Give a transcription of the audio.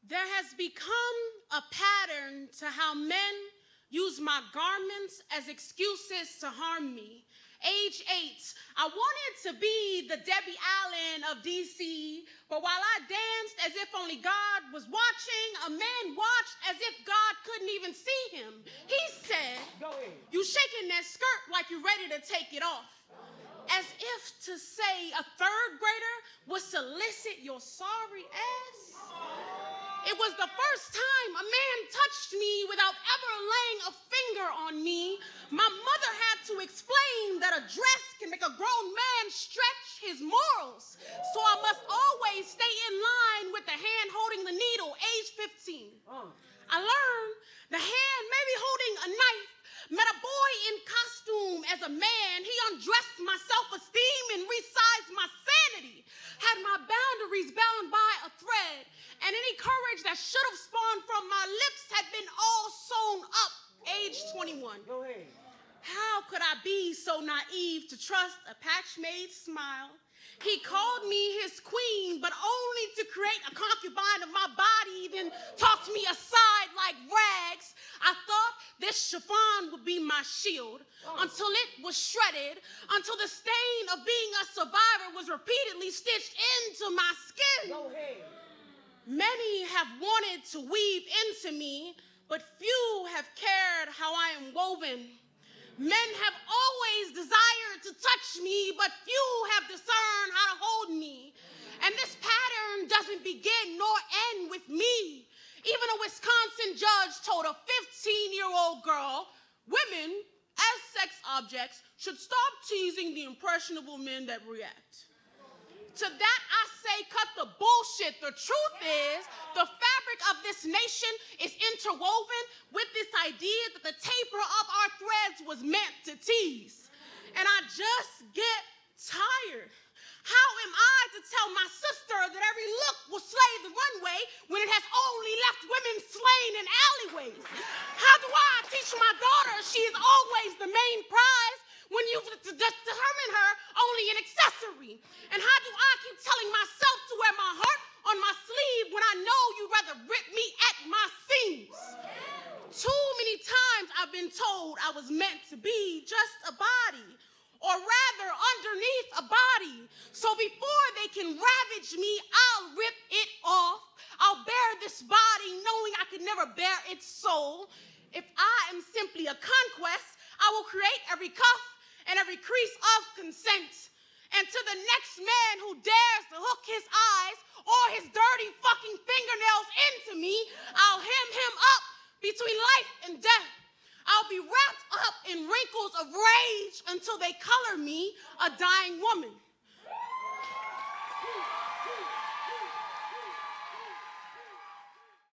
There has become a pattern to how men use my garments as excuses to harm me. Age 8, I wanted to be the Debbie Allen of DC, but while I danced as if only God was watching, a man watched as if God couldn't even see him. He said, "You shaking that skirt like you're ready to take it off." As if to say a third grader would solicit your sorry ass. It was the first time a man touched me without ever laying a finger on me. My mother had to explain that a dress can make a grown man stretch his morals. So I must always stay in line with the hand holding the needle, age 15. I learned the hand maybe holding a knife. Met a boy in costume as a man. He undressed my self-esteem and resized my sanity. Had my boundaries bound by a thread. And any courage that should have spawned from my lips had been all sewn up, age 21. Go ahead. How could I be so naive to trust a patch-made smile? He called me his queen, but only to create a concubine of my body, then tossed me aside like rags. I thought this chiffon would be my shield, until it was shredded, until the stain of being a survivor was repeatedly stitched into my skin. Go ahead. Many have wanted to weave into me, but few have cared how I am woven. Men have always desired to touch me, but few have discerned how to hold me. And this pattern doesn't begin nor end with me. Even a Wisconsin judge told a 15-year-old girl, women, as sex objects, should stop teasing the impressionable men that react. To that I say, cut the bullshit. The truth is, the fabric of this nation is interwoven with this idea that the taper of our threads was meant to tease. And I just get tired. How am I to tell my sister that every look will slay the runway when it has only left women slain in alleyways? How do I teach my daughter she is always the main prize when you've determined her only an accessory? And how do I keep telling myself to wear my heart on my sleeve when I know you'd rather rip me at my seams? Too many times I've been told I was meant to be just a body, or rather underneath a body. So before they can ravage me, I'll rip it off. I'll bear this body knowing I could never bear its soul. If I am simply a conquest, I will create every cuff and every crease of consent. And to the next man who dares to hook his eyes or his dirty fucking fingernails into me, I'll hem him up between life and death. I'll be wrapped up in wrinkles of rage until they color me a dying woman.